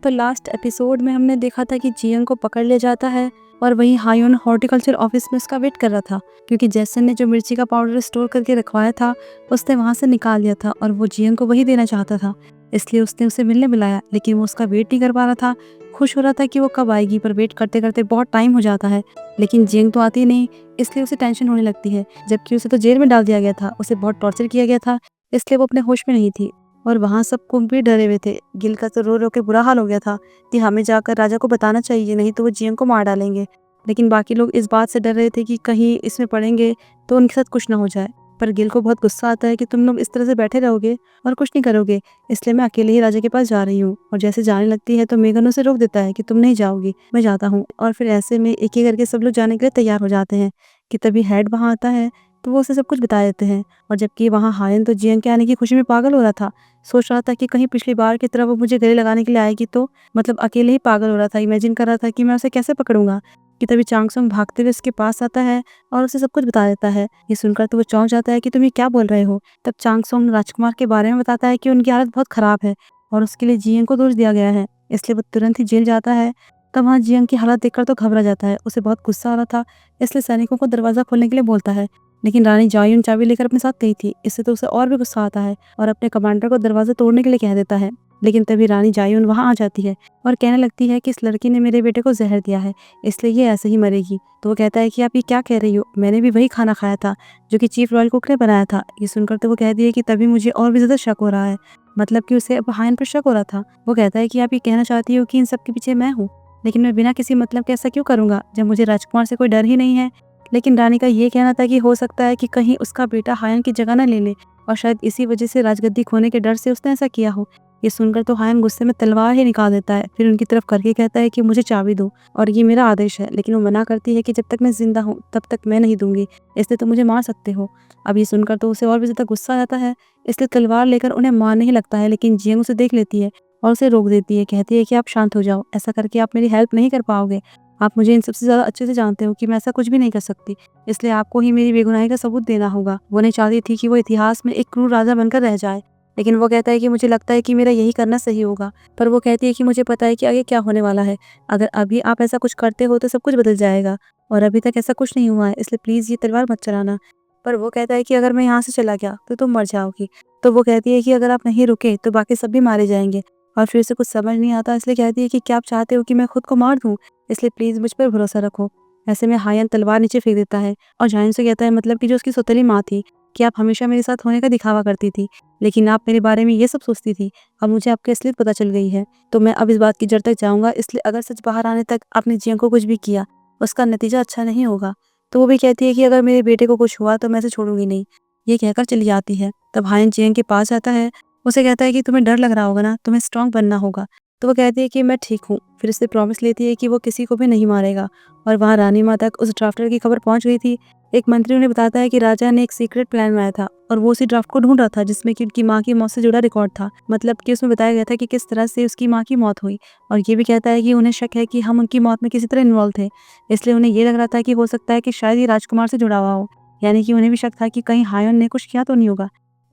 तो last episode में हमने देखा था कि जियंग को पकड़ लिया जाता है और वहीं हायोन हॉर्टिकल्चर ऑफिस में उसका वेट कर रहा था, क्योंकि जैसन ने जो मिर्ची का पाउडर स्टोर करके रखवाया था उसने वहां से निकाल लिया था और वो जियंग को वही देना चाहता था। इसलिए उसने उसे मिलने बुलाया, लेकिन वो उसका वेट नहीं कर पा रहा था। खुश हो रहा था कि वो कब आएगी, पर वेट करते करते बहुत टाइम हो जाता है, लेकिन जियंग तो आती नहीं। इसलिए उसे टेंशन होने लगती है, जबकि उसे तो जेल में डाल दिया गया था, उसे बहुत टॉर्चर किया गया था, इसलिए वो अपने होश में नहीं थी। और वहाँ सब कुक भी डरे हुए थे। गिल का तो रो रो के बुरा हाल हो गया था कि हमें जाकर राजा को बताना चाहिए, नहीं तो वो जियंग को मार डालेंगे। लेकिन बाकी लोग इस बात से डर रहे थे कि कहीं इसमें पड़ेंगे तो उनके साथ कुछ ना हो जाए। पर गिल को बहुत गुस्सा आता है कि तुम लोग इस तरह से बैठे रहोगे और कुछ नहीं करोगे, इसलिए मैं अकेले ही राजा के पास जा रही हूँ। और जैसे जाने लगती है तो मेगन उसे रोक देता है कि तुम नहीं जाओगी, मैं जाता हूँ। और फिर ऐसे में एक एक करके सब लोग जाने के लिए तैयार हो जाते हैं कि तभी हेड वहाँ आता है, तो वो उसे सब कुछ बता देते हैं। और जबकि वहाँ हायन तो जियंग के आने की खुशी में पागल हो रहा था, सोच रहा था कि कहीं पिछली बार की तरह वो मुझे गले लगाने के लिए आएगी, तो मतलब अकेले ही पागल हो रहा था। इमेजिन कर रहा था कि मैं उसे कैसे पकड़ूंगा। कि तभी चांगसोंग भागते हुए उसके पास आता है और उसे सब कुछ बता देता है। ये सुनकर तो वो चौंक जाता है कि तुम ये क्या बोल रहे हो। तब चांगसोंग राजकुमार के बारे में बताता है कि उनकी हालत बहुत खराब है और उसके लिए जियंग को दोष दिया गया है, इसलिए वो तुरंत ही जेल जाता है। तब वहाँ जियंग की हालत देखकर तो घबरा जाता है, उसे बहुत गुस्सा आ रहा था, इसलिए सैनिकों को दरवाजा खोलने के लिए बोलता है। लेकिन रानी जायुन चाबी लेकर अपने साथ गई थी, इससे तो उसे और भी गुस्सा आता है और अपने कमांडर को दरवाजा तोड़ने के लिए कह देता है। लेकिन तभी रानी जायुन वहां आ जाती है और कहने लगती है कि इस लड़की ने मेरे बेटे को जहर दिया है, इसलिए ये ऐसे ही मरेगी। तो वो कहता है कि आप ये क्या कह रही हो, मैंने भी वही खाना खाया था जो कि चीफ रॉयल कुक ने बनाया था। ये सुनकर तो वो कहती है कि तभी मुझे और भी ज्यादा शक हो रहा है, मतलब कि उसे अब हायन पर शक हो रहा था। वो कहता है कि आप ये कहना चाहती हो कि इन सब के पीछे मैं हूँ, लेकिन मैं बिना किसी मतलब के ऐसा क्यों करूंगा जब मुझे राजकुमार से कोई डर ही नहीं है। लेकिन रानी का ये कहना था कि हो सकता है कि कहीं उसका बेटा हायन की जगह न ले ले और शायद इसी वजह से राजगद्दी खोने के डर से उसने ऐसा किया हो। ये सुनकर तो हायन गुस्से में तलवार ही निकाल देता है, फिर उनकी तरफ करके कहता है कि मुझे चाबी दो और ये मेरा आदेश है। लेकिन वो मना करती है कि जब तक मैं जिंदा हूँ तब तक मैं नहीं दूंगी, इसलिए तो मुझे मार सकते हो। अब ये सुनकर तो उसे और भी ज्यादा गुस्सा आ जाता है, इसलिए तलवार लेकर उन्हें मारने ही लगता है। लेकिन जियंग उसे देख लेती है और उसे रोक देती है, कहती है कि आप शांत हो जाओ, ऐसा करके आप मेरी हेल्प नहीं कर पाओगे। आप मुझे इन सबसे ज्यादा अच्छे से जानते हो कि मैं ऐसा कुछ भी नहीं कर सकती, इसलिए आपको ही मेरी बेगुनाही का सबूत देना होगा। वो नहीं चाहती थी कि वो इतिहास में एक क्रूर राजा बनकर रह जाए, लेकिन वो कहता है कि मुझे लगता है कि मेरा यही करना सही होगा। पर वो कहती है कि मुझे पता है कि आगे क्या होने वाला है, अगर अभी आप ऐसा कुछ करते हो तो सब कुछ बदल जाएगा और अभी तक ऐसा कुछ नहीं हुआ है, इसलिए प्लीज ये तलवार मत चलाना। पर वो कहता है कि अगर मैं यहाँ से चला गया तो तुम मर जाओगी। तो वो कहती है कि अगर आप नहीं रुके तो बाकी सब भी मारे जाएंगे। और फिर उसे कुछ समझ नहीं आता, इसलिए कहती है कि क्या आप चाहते हो कि मैं खुद को मार दूं, इसलिए प्लीज मुझ पर भरोसा रखो। ऐसे में हायन तलवार नीचे फेंक देता है और जायन से कहता है, मतलब कि जो उसकी सौतेली माँ थी, कि आप हमेशा मेरे साथ होने का दिखावा करती थी, लेकिन आप मेरे बारे में ये सब सोचती थी। अब मुझे आपकी असलियत पता चल गई है, तो मैं अब इस बात की जड़ तक जाऊंगा, इसलिए अगर सच बाहर आने तक आपने जियंग को कुछ भी किया उसका नतीजा अच्छा नहीं होगा। तो वो भी कहती है कि अगर मेरे बेटे को कुछ हुआ तो मैं इसे छोड़ूंगी नहीं। ये कहकर चली जाती है। तब हायन जियंग के पास आता है, उसे कहता है कि तुम्हें डर लग रहा होगा ना, तुम्हें स्ट्रांग बनना होगा। तो वो कहती है कि मैं ठीक हूँ, फिर उससे प्रॉमिस लेती है कि वो किसी को भी नहीं मारेगा। और वहाँ रानी माँ तक उस ड्राफ्टर की खबर पहुंच गई थी। एक मंत्री उन्हें बताता है कि राजा ने एक सीक्रेट प्लान बनाया था और वो उसी ड्राफ्ट को ढूंढ रहा था जिसमें कि उनकी माँ की मौत से जुड़ा रिकॉर्ड था, मतलब कि उसमें बताया गया था कि किस तरह से उसकी माँ की मौत हुई। और ये भी कहता है कि उन्हें शक है कि हम उनकी मौत में किसी तरह इन्वॉल्व थे, इसलिए उन्हें ये लग रहा था कि हो सकता है कि शायद ये राजकुमार से जुड़ा हुआ हो, यानी कि उन्हें भी शक था कि कहीं हायन ने कुछ किया तो नहीं होगा।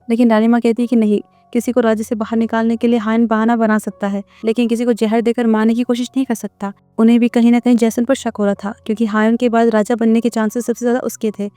लेकिन रानी माँ कहती है कि नहीं, किसी को राज्य से बाहर निकालने के लिए हायन बहाना बना सकता है, लेकिन किसी को जहर देकर मारने की कोशिश नहीं कर सकता। उन्हें भी कहीं ना कहीं जैसन पर शक हो रहा था, क्योंकि हायन के बाद राजा बनने के चांसेस सबसे ज्यादा उसके थे।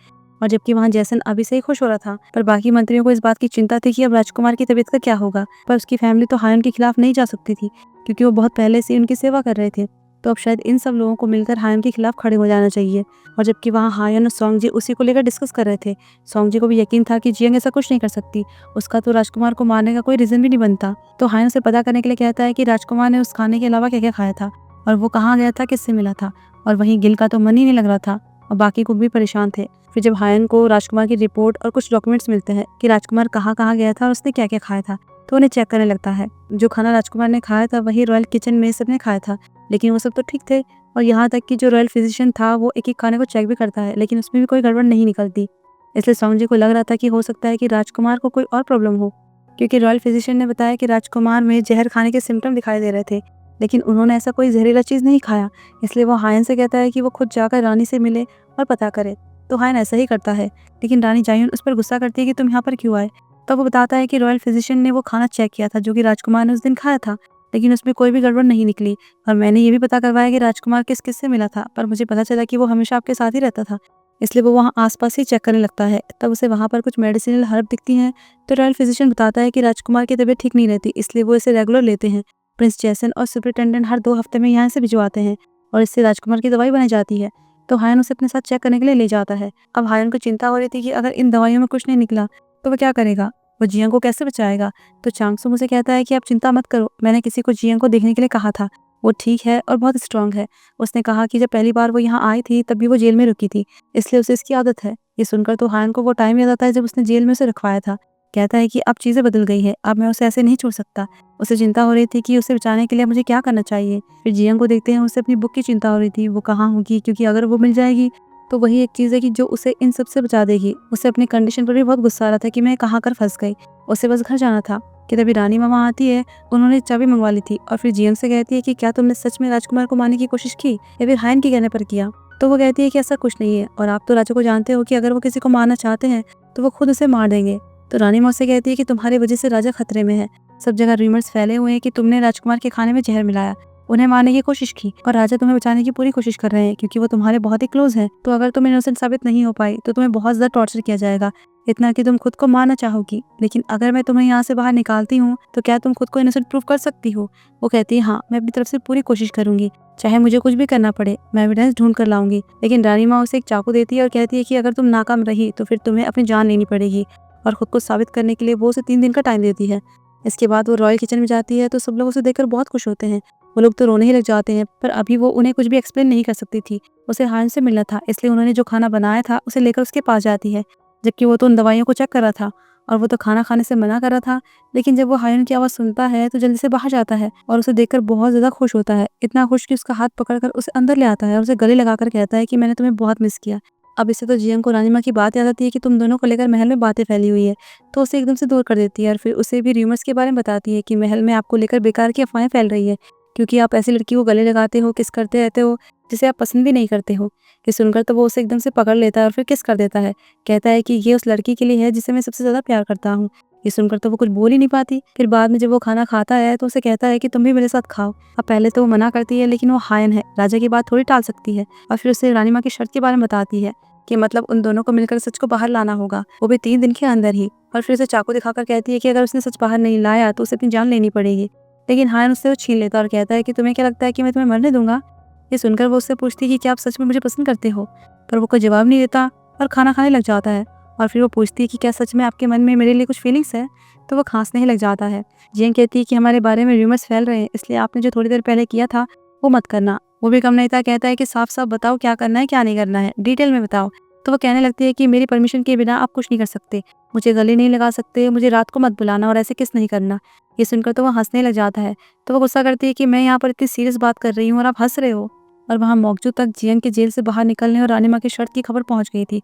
और जबकि वहाँ जैसन अभी से ही खुश हो रहा था, पर बाकी मंत्रियों को इस बात की चिंता थी कि अब राजकुमार की तबीयत का क्या होगा। पर उसकी फैमिली तो हायन के खिलाफ नहीं जा सकती थी, क्योंकि वो बहुत पहले से उनकी सेवा कर रहे थे। तो अब शायद इन सब लोगों को मिलकर हायन के खिलाफ खड़े हो जाना चाहिए। और जबकि वहाँ हायन और सोंगजी उसी को लेकर डिस्कस कर रहे थे, सोंगजी को भी यकीन था कि जियंग ऐसा कुछ नहीं कर सकती, उसका तो राजकुमार को मारने का कोई रीजन भी नहीं बनता। तो हायन से पता करने के लिए कहता है कि राजकुमार ने उस खाने के अलावा क्या क्या खाया था और वो कहाँ गया था, किससे मिला था। और वहीं गिल का तो मन ही नहीं लग रहा था और बाकी कुक भी परेशान थे। फिर जब हायन को राजकुमार की रिपोर्ट और कुछ डॉक्यूमेंट्स मिलते हैं कि राजकुमार कहाँ कहाँ गया था और उसने क्या क्या खाया था, तो उन्हें चेक करने लगता है। जो खाना राजकुमार ने खाया था वही रॉयल किचन में सबने खाया था, लेकिन वो सब तो ठीक थे। और यहाँ तक कि जो रॉयल फिजिशियन था वो एक एक खाने को चेक भी करता है, लेकिन उसमें भी कोई गड़बड़ नहीं निकलती। इसलिए सोंगजी को लग रहा था कि हो सकता है कि राजकुमार को कोई और प्रॉब्लम हो, क्योंकि रॉयल फिजिशियन ने बताया कि राजकुमार में जहर खाने के सिम्टम दिखाई दे रहे थे, लेकिन उन्होंने ऐसा कोई जहरीला चीज़ नहीं खाया। इसलिए वो हायन से कहता है कि वो खुद जाकर रानी से मिले और पता करे। तो हायन ऐसा ही करता है, लेकिन रानी जायुन उस पर गुस्सा करती है कि तुम यहाँ पर क्यों आए। तब वो बताता है कि रॉयल फिजिशियन ने वो खाना चेक किया था जो कि राजकुमार ने उस दिन खाया था, लेकिन उसमें कोई भी गड़बड़ नहीं निकली। और मैंने ये भी पता करवाया कि राजकुमार किस किससे मिला था, पर मुझे पता चला कि वो हमेशा आपके साथ ही रहता था, इसलिए वो वहाँ आसपास ही चेक करने लगता है। तब उसे वहाँ पर कुछ मेडिसिनल हर्ब दिखती हैं, तो रॉयल फिजिशियन बताता है कि राजकुमार की तबीयत ठीक नहीं रहती, इसलिए वो इसे रेगुलर लेते हैं। प्रिंस जैसन और सुपरिटेंडेंट हर 2 हफ्ते में यहाँ से भिजवाते हैं और इससे राजकुमार की दवाई बनाई जाती है। तो हायन उसे अपने साथ चेक करने के लिए ले जाता है। अब हायन को चिंता हो रही थी कि अगर इन दवाइयों में कुछ नहीं निकला तो वह क्या करेगा, वो जियांग को कैसे बचाएगा। तो चांगसुंग उसे कहता है कि आप चिंता मत करो, मैंने किसी को जियांग को देखने के लिए कहा था, वो ठीक है और बहुत स्ट्रांग है। उसने कहा कि जब पहली बार वो यहाँ आई थी तब भी वो जेल में रुकी थी, इसलिए उसे इसकी आदत है। ये सुनकर तो हायन को वो टाइम याद आता है जब उसने जेल में उसे रखवाया था। कहता है कि अब चीज़ें बदल गई है, अब मैं उसे ऐसे नहीं छोड़ सकता। उसे चिंता हो रही थी कि उसे बचाने के लिए मुझे क्या करना चाहिए। फिर जियांग को देखते हैं उसे अपनी बुक की चिंता हो रही थी, वो कहाँ होगी, क्योंकि अगर वो मिल जाएगी तो वही एक चीज़ है कि जो उसे इन सब से बचा देगी। उसे अपनी कंडीशन पर भी बहुत गुस्सा आ रहा था कि मैं कहाँ कर फंस गई। उसे बस घर जाना था कि तभी रानी मामा आती है। उन्होंने चाबी मंगवा ली थी और फिर जियांग से कहती है कि क्या तुमने सच में राजकुमार को मारने की कोशिश की या फिर हायन के कहने पर किया। तो वो कहती है कि ऐसा कुछ नहीं है और आप तो राजा को जानते हो कि अगर वो किसी को मारना चाहते हैं तो वो खुद उसे मार देंगे। तो रानी माँ से कहती है कि तुम्हारी वजह से राजा खतरे में है, सब जगह रूमर्स फैले हुए हैं कि तुमने राजकुमार के खाने में जहर मिलाया, उन्हें मारने की कोशिश की और राजा तुम्हें बचाने की पूरी कोशिश कर रहे हैं क्योंकि वो तुम्हारे बहुत ही क्लोज हैं। तो अगर तुम इनोसेंट साबित नहीं हो पाई तो तुम्हें बहुत ज़्यादा टॉर्चर किया जाएगा, इतना कि तुम खुद को मारना चाहोगी। लेकिन अगर मैं तुम्हें यहाँ से बाहर निकालती हूँ तो क्या तुम खुद को इनोसेंट प्रूव कर सकती हो। वो कहती है हाँ, मैं अपनी तरफ से पूरी कोशिश करूंगी, चाहे मुझे कुछ भी करना पड़े, मैं एविडेंस ढूंढ कर लाऊंगी। लेकिन रानी माँ उसे एक चाकू देती है और कहती है कि अगर तुम नाकाम रही तो फिर तुम्हें अपनी जान लेनी पड़ेगी और खुद को साबित करने के लिए वो उसे 3 दिन का टाइम देती है। इसके बाद वो रॉयल किचन में जाती है तो सब लोग उसे देखकर बहुत खुश होते हैं। वो लोग तो रोने ही लग जाते हैं, पर अभी वो उन्हें कुछ भी एक्सप्लेन नहीं कर सकती थी। उसे हायन से मिलना था, इसलिए उन्होंने जो खाना बनाया था उसे लेकर उसके पास जाती है, जबकि वो तो उन दवाइयों को चेक कर रहा था और वो तो खाना खाने से मना कर रहा था। लेकिन जब वो हायन की आवाज़ सुनता है तो जल्दी से बाहर जाता है और उसे देखकर बहुत ज़्यादा खुश होता है, इतना खुश कि उसका हाथ पकड़कर उसे अंदर ले आता है और उसे गले लगाकर कहता है कि मैंने तुम्हें बहुत मिस किया। अब इससे तो जियांग को रानी माँ की बात याद आती है कि तुम दोनों को लेकर महल में बातें फैली हुई है, तो उसे एकदम से दूर कर देती है और फिर उसे भी र्यूमर्स के बारे में बताती है कि महल में आपको लेकर बेकार की अफवाहें फैल रही है, क्योंकि आप ऐसी लड़की को गले लगाते हो, किस करते रहते हो जिसे आप पसंद भी नहीं करते हो। ये सुनकर तो वो उसे एकदम से पकड़ लेता है और फिर किस कर देता है। कहता है कि ये उस लड़की के लिए है जिसे मैं सबसे ज़्यादा प्यार करता हूँ। ये सुनकर तो वो कुछ बोल ही नहीं पाती। फिर बाद में जब वो खाना खाता है तो उसे कहता है कि तुम भी मेरे साथ खाओ। अब पहले तो वो मना करती है, लेकिन वो हायन है, राजा की बात थोड़ी टाल सकती है। और फिर उसे रानी माँ की शर्त के बारे में बताती है कि मतलब उन दोनों को मिलकर सच को बाहर लाना होगा, वो भी 3 दिन के अंदर ही। और फिर उसे चाकू दिखाकर कहती है कि अगर उसने सच बाहर नहीं लाया तो उसे अपनी जान लेनी पड़ेगी। लेकिन हायन उससे वो छीन लेता और कहता है कि तुम्हें क्या लगता है कि मैं तुम्हें मरने दूंगा। ये सुनकर वो उससे पूछती है कि क्या आप सच में मुझे पसंद करते हो, पर वो कोई जवाब नहीं देता और खाना खाने लग जाता है। और फिर वो पूछती है कि क्या सच में आपके मन में मेरे लिए कुछ फीलिंग्स है, तो वो खांसने ही लग जाता है। जियांग कहती है कि हमारे बारे में रूमर्स फैल रहे हैं, इसलिए आपने जो थोड़ी देर पहले किया था वो मत करना। वो भी कम नहीं था, कहता है कि साफ साफ बताओ क्या करना है क्या नहीं करना है, डिटेल में बताओ। तो वो कहने लगती है कि मेरी परमिशन के बिना आप कुछ नहीं कर सकते, मुझे गले नहीं लगा सकते, मुझे रात को मत बुलाना और ऐसे किस नहीं करना। ये सुनकर तो वो हंसने लग जाता है। तो वो गुस्सा करती है कि मैं यहाँ पर इतनी सीरियस बात कर रही हूँ और आप हंस रहे हो। और वहाँ मौजूद तक जियांग के जेल से बाहर निकलने और रानी माँ की शर्त की खबर पहुँच गई थी।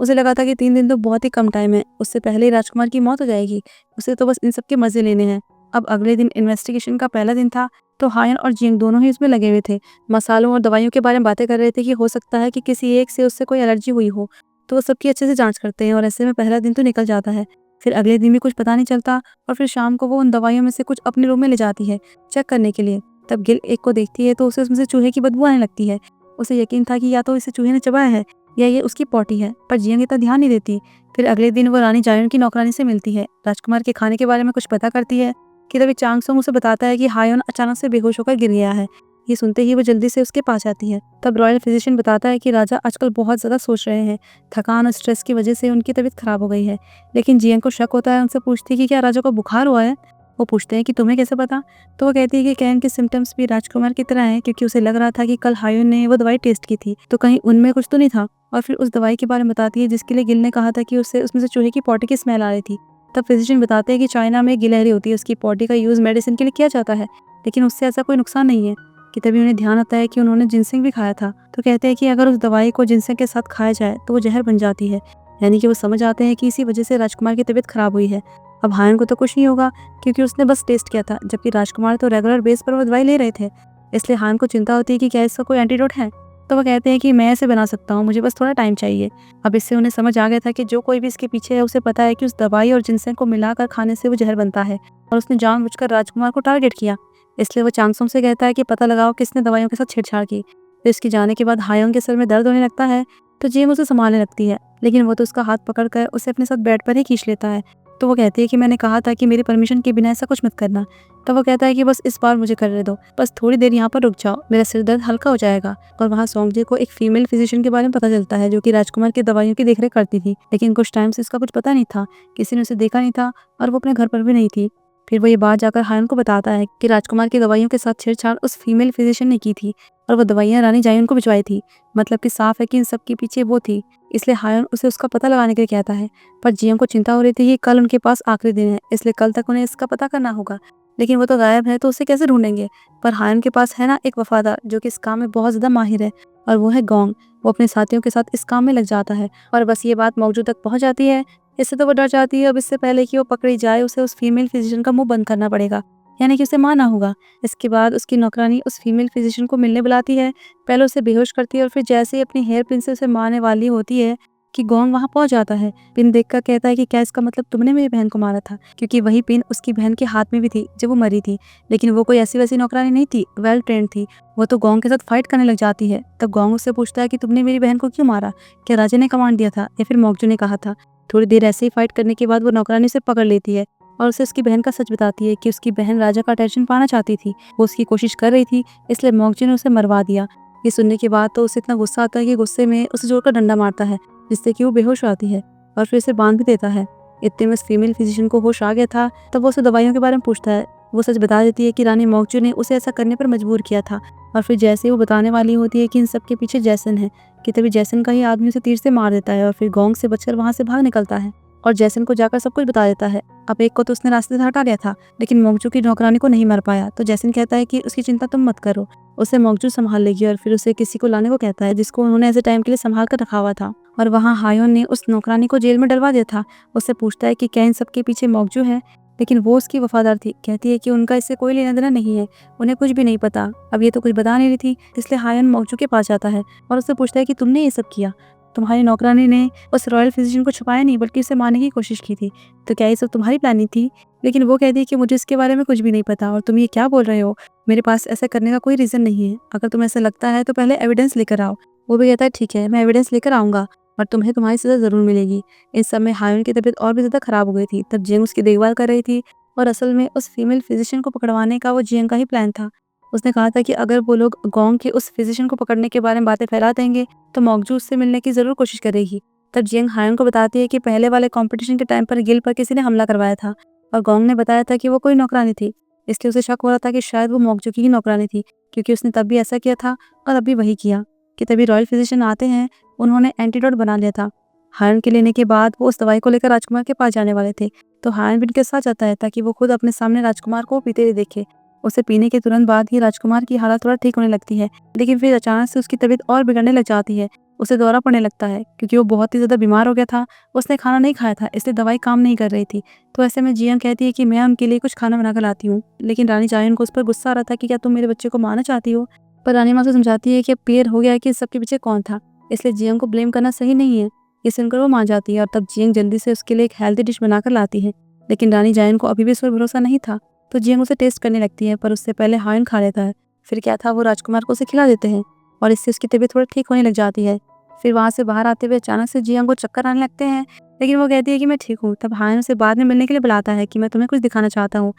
उसे लगा था कि 3 दिन तो बहुत ही कम टाइम है, उससे पहले ही राजकुमार की मौत हो जाएगी, उसे तो बस इन सब के मजे लेने हैं। अब अगले दिन इन्वेस्टिगेशन का पहला दिन था, तो हायन और जियांग दोनों ही इसमें लगे हुए थे। मसालों और दवाइयों के बारे में बातें कर रहे थे कि हो सकता है कि किसी एक से उससे कोई एलर्जी हुई हो, तो वो सबकी अच्छे से जांच करते हैं और ऐसे में पहला दिन तो निकल जाता है। फिर अगले दिन भी कुछ पता नहीं चलता और फिर शाम को वो उन दवाइयों में से कुछ अपने रूम में ले जाती है चेक करने के लिए। तब गिल एक को देखती है तो उसे उसमें से चूहे की बदबू आने लगती है। उसे यकीन था कि या तो इसे चूहे ने चबाया है या ये उसकी पॉटी है, पर जियांग इतना ध्यान नहीं देती। फिर अगले दिन वो रानी जायुन की नौकरानी से मिलती है, राजकुमार के खाने के बारे में कुछ पता करती है कि तभी चांगसोंग उसे बताता है कि हायोन अचानक से बेहोश होकर गिर गया है। ये सुनते ही वो जल्दी से उसके पास आती है। तब रॉयल फिजिशियन बताता है कि राजा आजकल बहुत ज़्यादा सोच रहे हैं, थकान और स्ट्रेस की वजह से उनकी तबीयत खराब हो गई है। लेकिन जियांग को शक होता है, उनसे पूछती है कि क्या राजा को बुखार हुआ है। वो पूछते हैं कि तुम्हें कैसे पता। तो वो कहती है कि कैन के सिम्टम्स भी राजकुमार की तरह हैं, क्योंकि उसे लग रहा था कि कल हायोन ने वो दवाई टेस्ट की थी, तो कहीं उनमें कुछ तो नहीं था। और फिर उस दवाई के बारे में बताती है जिसके लिए गिल ने कहा था कि उससे उसमें से चूहे की पॉटी की स्मेल आ रही थी। तब फिजिशियन बताते हैं कि चाइना में गिलहरी होती है, उसकी पॉटी का यूज़ मेडिसिन के लिए किया जाता है, लेकिन उससे ऐसा कोई नुकसान नहीं है। कि तभी उन्हें ध्यान आता है कि उन्होंने जिनसेंग भी खाया था। तो कहते हैं कि अगर उस दवाई को जिनसेंग के साथ खाया जाए तो वो जहर बन जाती है, यानी कि वो समझ आते हैं कि इसी वजह से राजकुमार की तबीयत खराब हुई है। अब हायन को तो कुछ नहीं होगा क्योंकि उसने बस टेस्ट किया था, जबकि राजकुमार तो रेगुलर बेस पर वो दवाई ले रहे थे। इसलिए हायन को चिंता होती है कि क्या इसका कोई एंटीडोट है। तो वो कहते हैं कि मैं इसे बना सकता हूँ, मुझे बस थोड़ा टाइम चाहिए। अब इससे उन्हें समझ आ गया था कि जो कोई भी इसके पीछे है उसे पता है कि उस दवाई और जिनसेंग को मिलाकर खाने से वो जहर बनता है और उसने जानबूझकर राजकुमार को टारगेट किया। इसलिए वो चांगसोंग से कहता है कि पता लगाओ किसने दवाइयों के साथ छेड़छाड़ की। फिर इसके जाने के बाद हायोंग के सर में दर्द होने लगता है, तो जियंग उसे संभालने लगती है, लेकिन वो तो उसका हाथ पकड़कर उसे अपने साथ बेड पर ही खींच लेता है। तो वो कहती है कि मैंने कहा था कि मेरी परमिशन के बिना ऐसा कुछ मत करना। तब वो कहता है कि बस इस बार मुझे करने दो, बस थोड़ी देर यहाँ पर रुक जाओ, मेरा सिर दर्द हल्का हो जाएगा। और वहाँ सोंगजे को एक फीमेल फिजिशियन के बारे में पता चलता है जो कि राजकुमार की दवाइयों की देखरेख करती थी, लेकिन कुछ टाइम से इसका कुछ पता नहीं था, किसी ने उसे देखा नहीं था और वो अपने घर पर भी नहीं थी। फिर वो ये बात जाकर हायन को बताता है कि राजकुमार की दवाइयों के साथ छेड़छाड़ उस फीमेल फिजिशियन ने की थी और वो दवाइयाँ रानी जायुन को भिजवाई थी। मतलब कि साफ है कि इन सब के पीछे वो थी, इसलिए हायन उसे उसका पता लगाने के लिए कहता है। पर जियंग को चिंता हो रही थी कि कल उनके पास आखिरी दिन है, इसलिए कल तक उन्हें इसका पता करना होगा, लेकिन वो तो गायब है तो उसे कैसे ढूंढेंगे। पर हायन के पास है ना एक वफादार जो कि इस काम में बहुत ज्यादा माहिर है, और वो है गोंग। वो अपने साथियों के साथ इस काम में लग जाता है और बस ये बात मौजू तक पहुंच जाती है। इससे तो वो डर जाती है, अब इससे पहले कि वो पकड़ी जाए उसे उस फीमेल फिजिशियन का मुंह बंद करना पड़ेगा, यानी कि उसे मारना होगा। इसके बाद उसकी नौकरानी उस फीमेल फिजिशियन को मिलने बुलाती है, पहले उसे बेहोश करती है और फिर जैसे ही अपनी हेयर पिन से उसे मारने वाली होती है कि गोंग वहां पहुंच जाता है। पिन देखकर कहता है कि क्या इसका मतलब तुमने मेरी बहन को मारा था, क्योंकि वही पिन उसकी बहन के हाथ में भी थी जब वो मरी थी। लेकिन वो कोई ऐसी वैसी नौकरानी नहीं थी, वेल ट्रेंड थी। वो तो गोंग के साथ फाइट करने लग जाती है। तब गोंग उससे पूछता है कि तुमने मेरी बहन को क्यों मारा, क्या राजा ने कमांड दिया था या फिर मोक्जू ने कहा था। थोड़ी देर ऐसे ही फाइट करने के बाद वो नौकरानी उसे पकड़ लेती है और उसे उसकी बहन का सच बताती है कि उसकी बहन राजा का अटेंशन पाना चाहती थी, वो उसकी कोशिश कर रही थी, इसलिए मोक्जू ने उसे मरवा दिया। ये सुनने के बाद तो उसे इतना गुस्सा आता है कि गुस्से में उसे जोरकर डंडा मारता है, जिससे कि वो बेहोश हो आती है और फिर उसे बांध भी देता है। इतने में उस फीमेल फिजिशियन को होश आ गया था, तब वो उसे दवाइयों के बारे में पूछता है। वो सच बता देती है कि रानी मोक्जू ने उसे ऐसा करने पर मजबूर किया था। और फिर जैसे ही वो बताने वाली होती है कि इन सब के पीछे जैसन है, कि तभी जैसन का ही आदमी उसे तीर से मार देता है और फिर गोंग से बचकर वहां से भाग निकलता है और जैसन को जाकर सब कुछ बता देता है। अब एक को तो उसने रास्ते से हटा लिया था, लेकिन मोक्जू की नौकरानी को नहीं मार पाया। तो जैसन कहता है कि उसकी चिंता तुम मत करो, उसे मोक्जू संभाल लेगी, और फिर उसे किसी को लाने को कहता है जिसको उन्होंने ऐसे टाइम के लिए संभाल कर रखा हुआ था। और वहाँ हायोन ने उस नौकरानी को जेल में डलवा दिया था। उससे पूछता है कि क्या इन सब के पीछे मोक्जू है, लेकिन वो उसकी वफादार थी। कहती है कि उनका इससे कोई लेना देना नहीं है, उन्हें कुछ भी नहीं पता। अब ये तो कुछ बता नहीं रही थी, इसलिए हायोन मोक्जू के पास जाता है और उससे पूछता है कि तुमने ये सब किया, तुम्हारी नौकरानी ने उस रॉयल फिजिशियन को छुपाया नहीं बल्कि उसे मारने की कोशिश की थी, तो क्या ये सब तुम्हारी प्लानिंग थी। लेकिन वो कहती है कि मुझे इसके बारे में कुछ भी नहीं पता और तुम ये क्या बोल रहे हो, मेरे पास ऐसा करने का कोई रीजन नहीं है। अगर तुम्हें ऐसा लगता है तो पहले एविडेंस लेकर आओ। वो भी कहता है ठीक है, मैं एविडेंस लेकर आऊंगा और तुम्हें तुम्हारी सजा जरूर मिलेगी। इस समय हायोन की तबीयत और भी ज्यादा खराब हो गई थी। तब जियंग उसकी देखभाल कर रही थी और असल में उस फीमेल फिजिशियन को पकड़वाने का वो जियंग का ही प्लान था। उसने कहा था कि अगर वो लोग गोंग के उस फिजिशियन को पकड़ने के बारे में बातें फैला देंगे तो मोक्जू उससे मिलने की जरूर कोशिश करेगी। तब जियंग हायोन को बताती है कि पहले वाले कंपटीशन के टाइम पर गिल पर किसी ने हमला करवाया था और गोंग ने बताया था कि वो कोई नौकरानी थी, इसलिए उसे शक हो रहा था कि शायद वो मोक्जू की ही नौकरानी थी, क्योंकि उसने तब भी ऐसा किया था और अभी वही किया। कि तभी रॉयल फिजिशियन आते हैं, उन्होंने एंटीडोट बना लिया था। हायन के लेने के बाद वो उस दवाई को लेकर राजकुमार के पास जाने वाले थे, तो हायन भी उनके साथ जाता है ताकि वो खुद अपने सामने राजकुमार को पीते हुए देखे। उसे पीने के तुरंत बाद ही राजकुमार की हालत थोड़ा ठीक होने लगती है, लेकिन फिर अचानक से उसकी तबीयत और बिगड़ने लग जाती है। उसे दौरा पड़ने लगता है क्योंकि वो बहुत ही ज्यादा बीमार हो गया था। उसने खाना नहीं खाया था, इसलिए दवाई काम नहीं कर रही थी। तो ऐसे में जियंग कहती है कि मैं उनके लिए कुछ खाना बना कर लाती हूँ, लेकिन रानी जायुन को उस पर गुस्सा आ रहा था कि क्या तुम मेरे बच्चे को मारना चाहती हो। पर रानी माँ से समझाती है कि अब क्लियर हो गया है कि इस सबके पीछे कौन था, इसलिए जियंग को ब्लेम करना सही नहीं है। ये सुनकर वो मान जाती है और तब जियंग जल्दी से उसके लिए एक हेल्दी डिश बनाकर लाती है, लेकिन रानी जायुन को अभी भी इस पर भरोसा नहीं था। तो जियंग उसे टेस्ट करने लगती है, पर उससे पहले हायन खा लेता है। फिर क्या था, वो राजकुमार को उसे खिला देते हैं और इससे उसकी तबीयत थोड़ा ठीक होने लग जाती है। फिर वहाँ से बाहर आते हुए अचानक से जियंग को चक्कर आने लगते हैं, लेकिन वो कहती है कि मैं ठीक हूँ। तब हायन उसे बाद में मिलने के लिए बुलाता है कि मैं तुम्हें कुछ दिखाना चाहता हूँ।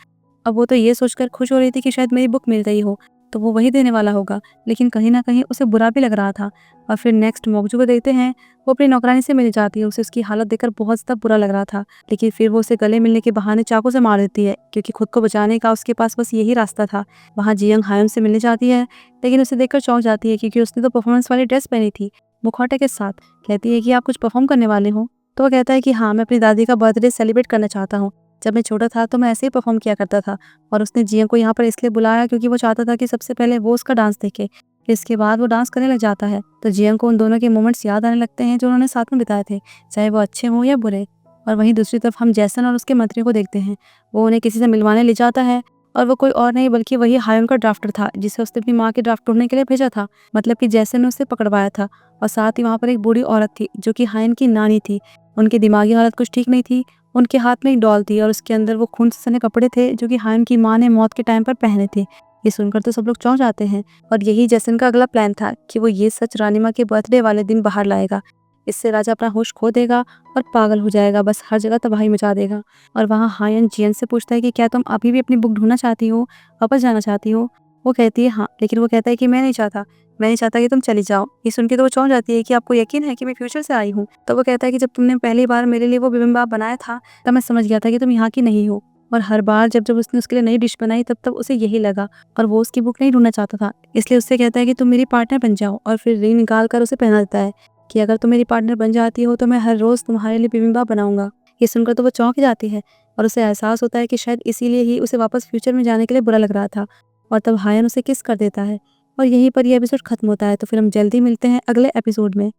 अब वो तो ये सोचकर खुश हो रही थी कि शायद मेरी बुक मिल गई हो, तो वो वही देने वाला होगा, लेकिन कहीं ना कहीं उसे बुरा भी लग रहा था। और फिर नेक्स्ट मोक्जू को देखते हैं, वो अपनी नौकरानी से मिल जाती है। उसे उसकी हालत देखकर बहुत ज़्यादा बुरा लग रहा था, लेकिन फिर वो उसे गले मिलने के बहाने चाकू से मार देती है, क्योंकि खुद को बचाने का उसके पास बस यही रास्ता था। वहाँ जियंग हायन से मिलने जाती है, लेकिन उसे देखकर चौंक जाती है क्योंकि उसने तो परफॉर्मेंस वाली ड्रेस पहनी थी मुखौटे के साथ। कहती है कि आप कुछ परफॉर्म करने वाले हो, तो वो कहता है कि हाँ, मैं अपनी दादी का बर्थडे सेलिब्रेट करना चाहता हूँ। जब मैं छोटा था तो मैं ऐसे ही परफॉर्म किया करता था, और उसने जियंग को यहाँ पर इसलिए बुलाया क्योंकि वो चाहता था कि सबसे पहले वो उसका डांस देखे, फिर इसके बाद वो डांस करने लग जाता है। तो जियंग को उन दोनों के मोमेंट्स याद आने लगते हैं जो उन्होंने साथ में बिताए थे, चाहे वो अच्छे हों या बुरे। और वहीं दूसरी तरफ हम जैसन और उसके मंत्री को देखते हैं। वो उन्हें किसी से मिलवाने ले जाता है, और वो कोई और नहीं बल्कि वही हायन का ड्राफ्टर था जिसे उसने अपनी माँ के ड्राफ्ट ढूंढने के लिए भेजा था। मतलब कि जैसन ने उसे पकड़वाया था, और साथ ही वहाँ पर एक बूढ़ी औरत थी जो कि हायन की नानी थी। उनकी दिमागी हालत कुछ ठीक नहीं थी उनके हाथ में एक डॉल थी और उसके अंदर वो खून से सने कपड़े थे जो कि हायन की माँ ने मौत के टाइम पर पहने थे। ये सुनकर तो सब लोग चौंक जाते हैं और यही जैसन का अगला प्लान था कि वो ये सच रानी माँ के बर्थडे वाले दिन बाहर लाएगा। इससे राजा अपना होश खो देगा और पागल हो जाएगा, बस हर जगह तबाही मचा देगा। और वहाँ हायन जियन से पूछता है कि क्या तुम अभी भी अपनी बुक ढूंढना चाहती हो, वापस जाना चाहती हो? वो कहती है हाँ, लेकिन वो कहता है कि मैं नहीं चाहता कि तुम चली जाओ। ये सुन के तो वो चौंक जाती है कि आपको यकीन है कि मैं फ्यूचर से आई हूँ? तो वो कहता है कि जब तुमने पहली बार मेरे लिए वो बिबिम्बाप बनाया था तब मैं समझ गया था कि तुम यहाँ की नहीं हो। और हर बार जब उसने उसके लिए नई डिश बनाई तब उसे यही लगा और वो उसकी बुक नहीं ढूंढना चाहता था। इसलिए उससे कहता है कि तुम मेरी पार्टनर बन जाओ और फिर रिंग निकाल कर उसे पहना देता है कि अगर तुम मेरी पार्टनर बन जाती हो तो मैं हर रोज़ तुम्हारे लिए बिबिम्बाप बनाऊंगा। ये सुनकर तो वो चौंक जाती है और उसे एहसास होता है कि शायद इसीलिए ही उसे वापस फ्यूचर में जाने के लिए बुरा लग रहा था। और तब हायन उसे किस कर देता है और यहीं पर ये एपिसोड खत्म होता है। तो फिर हम जल्दी मिलते हैं अगले एपिसोड में।